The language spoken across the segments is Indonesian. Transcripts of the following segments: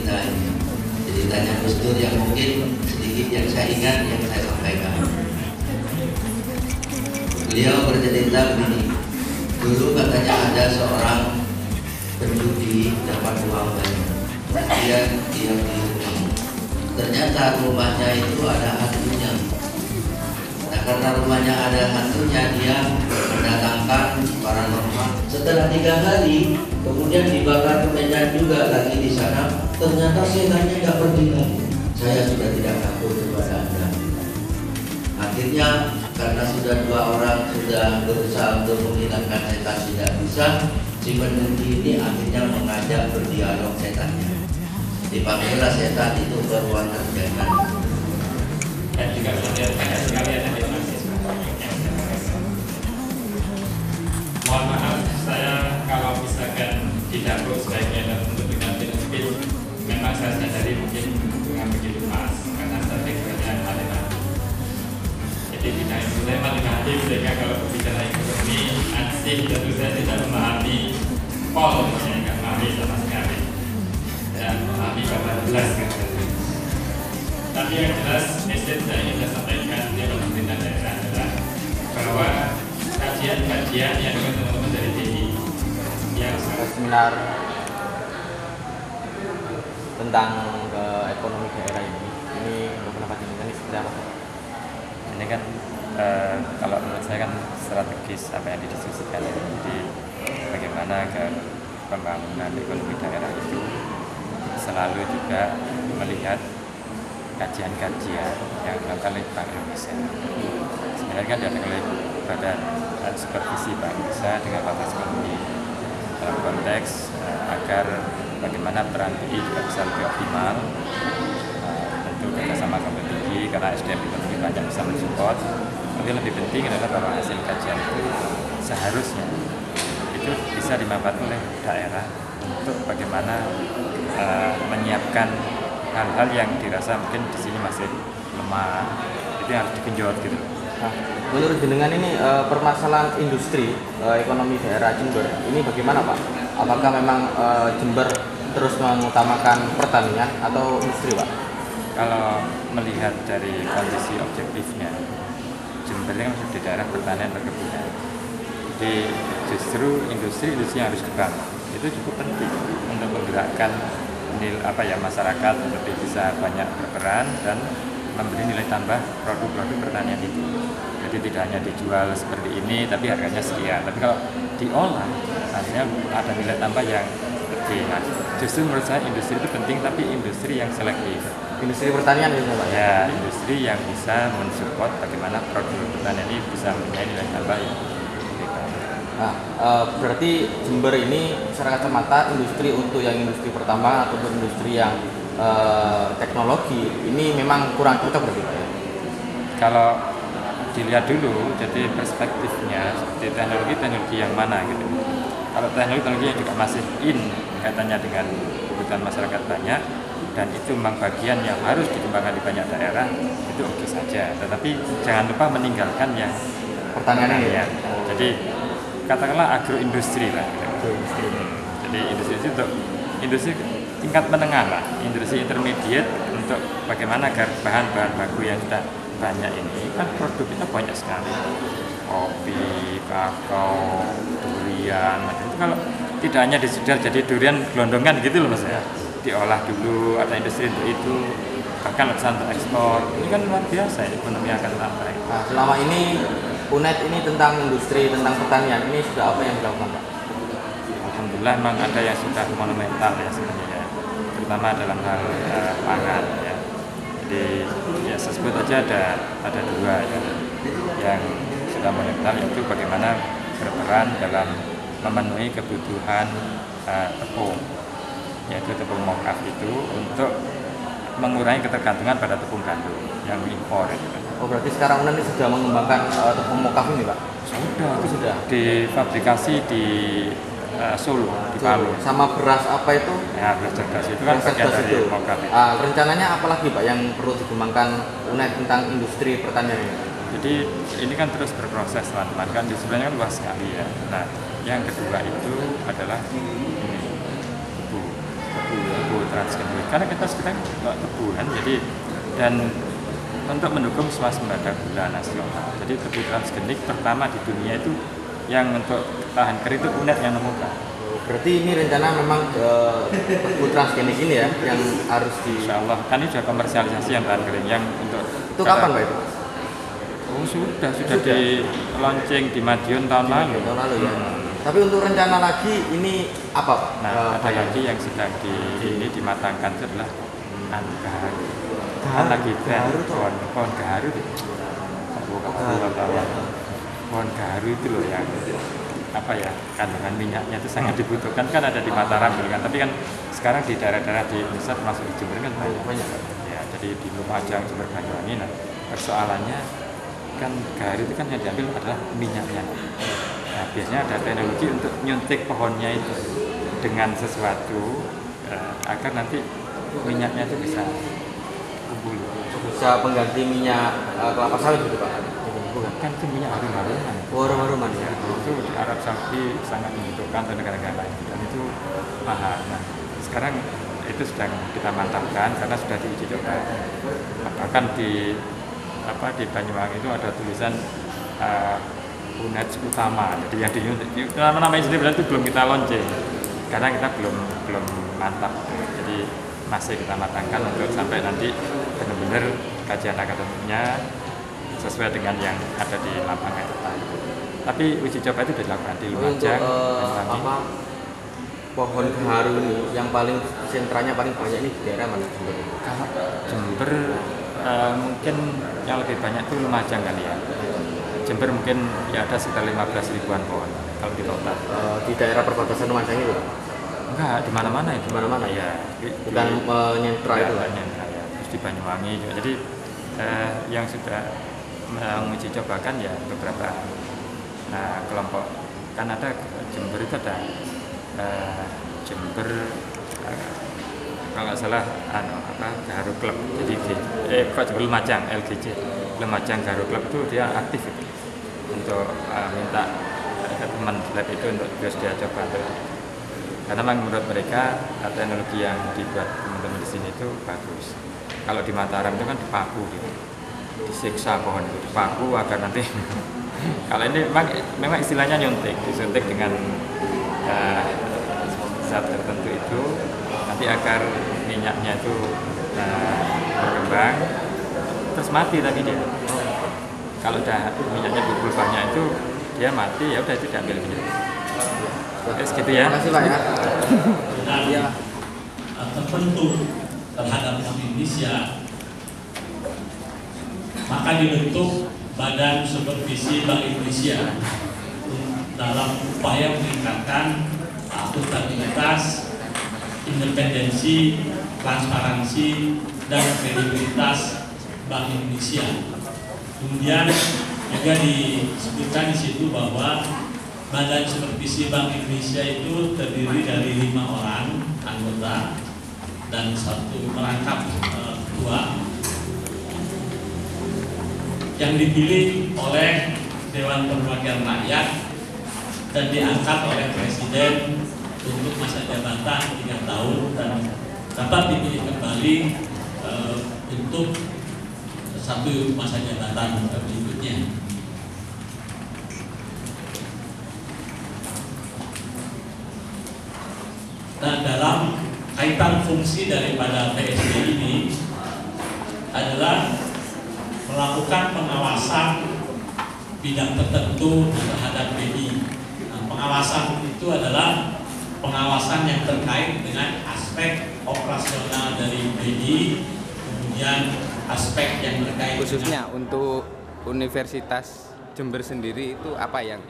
cerita ini. Ceritanya Gus Dur yang mungkin sedikit yang saya ingat yang saya sampaikan. Beliau bercerita begini, dulu katanya ada seorang penjudi dapat uang banyak, kemudian dia beli rumah. Ternyata rumahnya itu ada hantunya. Nah, karena rumahnya ada hantunya, dia mendatangkan paranormal. Setelah 3 hari, kemudian dibakar kemenyan juga lagi di sana. Ternyata setannya nggak pergi lagi. Saya sudah tidak takut kepada Anda. Akhirnya karena sudah 2 orang sudah berusaha untuk menghilangkan setan tidak bisa, si penjudi ini akhirnya mengajak berdialog setannya. Dipanggillah setan itu ke ruang kerjanya. Dan juga kemudian banyak sekali ada di mahasiswa. Mohon maaf, saya kalau misalkan didapur sebaiknya untuk dengan film, memang saya sadari mungkin dengan begitu pas, karena saya backgroundnya matematik. Jadi tidak saya matematik, sehingga kalau berbicara ekonomi, ansih tentu saya tidak memahami pol, saya nggak memahami sama sekali. Dan memahami kabar jelas kan. Tapi yang jelas, message yang ingin saya sampaikan di pemerintah daerah adalah bahwa kajian-kajian yang teman-teman dari TI yang seminar tentang ekonomi daerah ini untuk pendapat ini seperti apa? Ini kan kalau menurut saya kan strategis apa yang didiskusikan, jadi bagaimana agar pembangunan ekonomi daerah itu selalu juga melihat kajian-kajian yang dilakukan oleh Bank Indonesia. Sebenarnya kan diadakan oleh Badan Supervisi Bank Indonesia dengan Fakultas Ekonomi dalam konteks agar bagaimana peran BI juga bisa lebih optimal, tentu kerjasama dengan tinggi karena SDM ekonomi banyak bisa mensupport. Tapi lebih penting adalah bahwa hasil kajian itu seharusnya itu bisa dimanfaatkan oleh daerah untuk bagaimana menyiapkan hal-hal yang dirasa mungkin di sini masih lemah, itu yang harus digenjot gitu. Nah, menurut jenengan ini permasalahan industri ekonomi daerah Jember ini bagaimana Pak? Apakah memang Jember terus mengutamakan pertanian atau industri Pak? Kalau melihat dari kondisi objektifnya, Jember ini masih di daerah pertanian perkebunan. Jadi justru industri yang harus dibangun itu cukup penting untuk menggerakkan masyarakat lebih bisa banyak berperan dan memberi nilai tambah produk-produk pertanian itu. Jadi tidak hanya dijual seperti ini tapi harganya sekian. Tapi kalau diolah akhirnya ada nilai tambah yang lebih. Nah, justru menurut saya industri itu penting tapi industri yang selektif. Industri pertanian itu Pak? Ya, industri yang bisa mensupport bagaimana produk pertanian ini bisa mempunyai nilai tambah yang lebih. Nah, berarti Jember ini secara kacamata industri untuk yang industri pertama ataupun industri yang teknologi ini memang kurang cocok berarti Pak ya? Kalau dilihat dulu, jadi perspektifnya seperti teknologi yang mana gitu. Kalau teknologi yang juga masih kaitannya dengan kebutuhan masyarakat banyak dan itu memang bagian yang harus dikembangkan di banyak daerah, itu oke saja. Tetapi jangan lupa meninggalkan yang pertanian ini ya. Jadi katakanlah agroindustri lah. Jadi industri itu untuk industri tingkat menengah lah, industri intermediate untuk bagaimana agar bahan-bahan baku yang sudah banyak ini kan produknya banyak sekali, kopi, kakao, durian, itu kalau tidak hanya disedar jadi durian gelondongan gitu loh mas ya, diolah dulu ada industri untuk itu, bahkan bisa untuk ekspor, ini kan luar biasa ya, ekonomi akan tambah. Nah, selama ini UNED ini tentang industri, tentang pertanian ini sudah apa yang dilakukan Pak? Alhamdulillah memang ada yang sudah monumental ya sebenarnya, terutama dalam hal pangan ya. Jadi ya saya sebut aja ada 2 ya, yang sudah monumental, yaitu bagaimana berperan dalam memenuhi kebutuhan tepung, yaitu tepung mokaf itu untuk mengurangi ketergantungan pada tepung gandum yang impor itu. Oh berarti sekarang UNED sudah mengembangkan tepung mokaf ini Pak? Sudah difabrikasi di Solo, di Palu. Sama beras apa itu? Ya, beras cerdas itu kan bagian dari mokaf. Rencananya apa lagi Pak yang perlu dikembangkan UNED tentang industri pertanian ini? Jadi ini kan terus berproses teman-teman, kan sebenarnya kan luas sekali ya. Nah, yang kedua itu adalah tebu tebu transgenik. Karena kita sekarang tebu kan, jadi dan untuk mendukung swasembada gula nasional. Jadi tebu transgenik pertama di dunia itu yang untuk tahan kering itu UNED yang nemukan. Berarti ini rencana memang tebu transgenik ini ya yang harus Insya Allah kan ini sudah komersialisasi yang tahan kering yang untuk itu kapan Pak itu? Oh sudah di launching di Madiun tahun lalu. Tahun lalu ya. Tapi untuk rencana lagi ini apa Pak? Nah ada lagi yang sedang ini dimatangkan itu adalah gaharu. Kan lagi pohon gaharu. Pohon gaharu itu loh yang apa ya, kandungan minyaknya itu sangat dibutuhkan, kan ada di Mataram kan, tapi kan sekarang di daerah-daerah di Indonesia termasuk di Jember kan banyak ya, jadi di Lumajang, Jember, Banyuwangi. Nah persoalannya kan gaharu itu kan yang diambil adalah minyaknya. Nah biasanya ada teknologi untuk nyuntik pohonnya itu dengan sesuatu agar nanti minyaknya itu bisa kumpul, bisa pengganti minyak kelapa sawit gitu Pak? Bukan, kan itu minyak harum-haruman. Harum-haruman ya. Itu di Arab Saudi sangat membutuhkan dan negara-negara lain, dan itu mahal. Nah sekarang itu sedang kita mantapkan karena sudah diuji coba. Bahkan di Banyuwangi itu ada tulisan UNED utama. Jadi yang di namanya sendiri berarti belum kita launching karena kita belum mantap. Jadi masih kita matangkan untuk sampai nanti benar-benar kajian akademiknya sesuai dengan yang ada di lapangan. Tapi uji coba itu dilakukan di Lumajang. Pohon gaharu ini yang paling sentranya paling banyak ini di daerah mana Jember? Jember mungkin yang lebih banyak itu Lumajang kali ya. Jember mungkin ya ada sekitar 15 ribuan pohon kalau di total. Di daerah perbatasan Lumajang itu? Enggak, di mana-mana itu. Di mana-mana ya. Bukan menyentra itu lah. Ya. Terus di Banyuwangi juga. Jadi yang sudah menguji cobakan ya beberapa. Nah kelompok kan ada Jember itu ada Jember kalau nggak salah Gaharu Club. Jadi Jember Lumajang LGC Lumajang Gaharu Club itu dia aktif itu untuk minta teman lab itu untuk dia coba karena memang menurut mereka teknologi yang dibuat teman-teman di sini itu bagus. Kalau di Mataram itu kan dipaku gitu, disiksa pohon itu dipaku agar nanti kalau ini memang istilahnya disuntik dengan zat tertentu itu nanti agar minyaknya itu berkembang terus mati tapi dia kalau udah minyaknya berkumpul banyak itu dia mati, ya udah itu diambil minyak. Gitu ya. Terima kasih Pak ya. Ya. Terbentuk terhadap Bank Indonesia, maka dibentuk Badan Supervisi Bank Indonesia dalam upaya meningkatkan akuntabilitas, independensi, transparansi, dan kredibilitas Bank Indonesia. Kemudian juga disebutkan di situ bahwa Badan Supervisi Bank Indonesia itu terdiri dari 5 orang anggota dan 1 merangkap ketua yang dipilih oleh Dewan Perwakilan Rakyat dan diangkat oleh Presiden untuk masa jabatan 3 tahun dan dapat dipilih kembali untuk 1 masa jabatan berikutnya. Nah, dalam kaitan fungsi daripada BSBI ini adalah melakukan pengawasan bidang tertentu terhadap BI. Nah, pengawasan itu adalah pengawasan yang terkait dengan aspek operasional dari BI, kemudian aspek yang terkait khususnya untuk Universitas Jember sendiri itu apa yang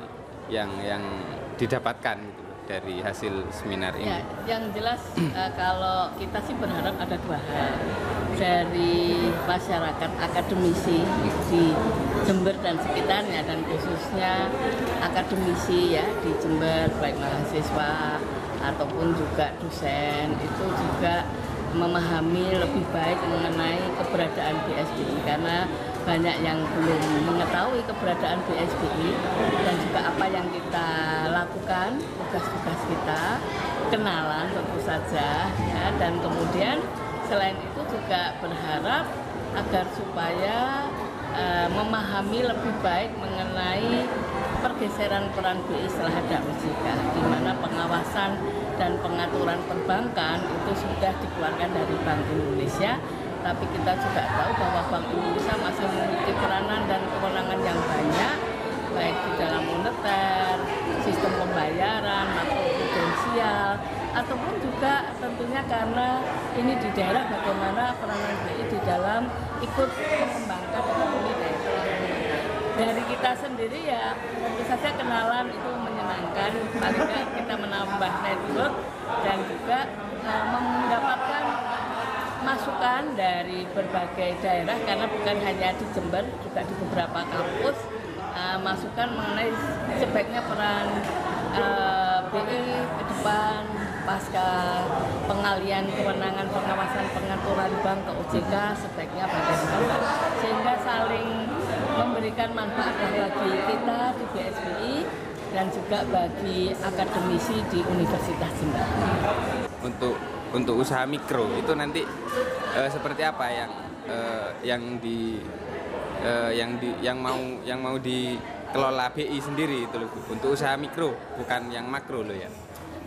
didapatkan gitu dari hasil seminar ini? Ya, yang jelas kalau kita sih berharap ada 2 hal dari masyarakat akademisi di Jember dan sekitarnya, dan khususnya akademisi ya di Jember, baik mahasiswa ataupun juga dosen, itu juga memahami lebih baik mengenai keberadaan BSBI, karena banyak yang belum mengetahui keberadaan BSBI dan juga apa yang kita lakukan, tugas-tugas kita kenalan tentu saja ya, dan kemudian selain itu juga berharap agar supaya memahami lebih baik mengenai pergeseran peran BI setelah ada OJK, di mana pengawasan dan pengaturan perbankan itu sudah dikeluarkan dari Bank Indonesia, tapi kita juga tahu bahwa Bank Indonesia masih memiliki peranan dan kewenangan yang banyak, baik di dalam moneter, sistem pembayaran, makroprudensial, ataupun juga tentunya karena ini di daerah bagaimana peranan BI di dalam ikut mengembangkan ekonomi daerah. Dari kita sendiri ya tentu saja kenalan itu menyenangkan, paling nggak kita menambah network dan juga mendapatkan masukan dari berbagai daerah, karena bukan hanya di Jember, juga di beberapa kampus masukan mengenai sebaiknya peran BI ke depan pasca pengalian kewenangan pengawasan pengaturan bank ke OJK sebaiknya bagaimana, sehingga saling memberikan manfaat bagi kita di BSBI dan juga bagi akademisi di Universitas Jember. Untuk usaha mikro itu nanti seperti apa yang mau dikelola BI sendiri itu loh, Bu. Untuk usaha mikro, bukan yang makro loh ya.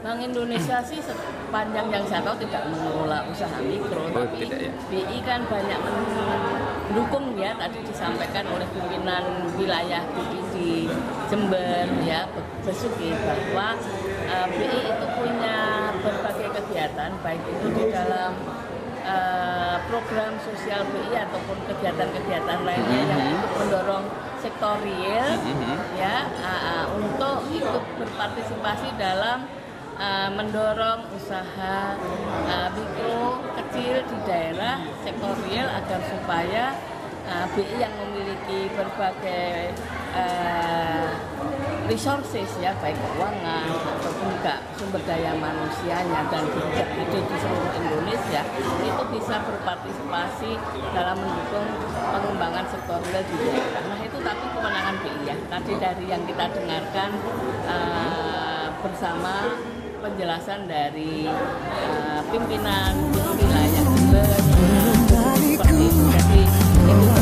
Bank Indonesia sih sepanjang yang saya tahu tidak mengelola usaha mikro, tapi tidak, ya? BI kan banyak mendukung ya, tadi disampaikan oleh pimpinan wilayah BI di Jember ya, Besuki, bahwa BI itu punya berbagai kegiatan, baik itu di dalam program sosial BI ataupun kegiatan-kegiatan lainnya yang untuk mendorong sektor real ya, untuk ikut berpartisipasi dalam mendorong usaha mikro kecil di daerah sektor real agar supaya BI yang memiliki berbagai resources ya, baik keuangan ataupun juga sumber daya manusianya dan juga ide di seluruh Indonesia itu bisa berpartisipasi dalam mendukung pengembangan sektor real di daerah. Nah itu tapi kewenangan BI ya. Tadi dari yang kita dengarkan bersama penjelasan dari pimpinan wilayah Jember seperti itu. Jadi itu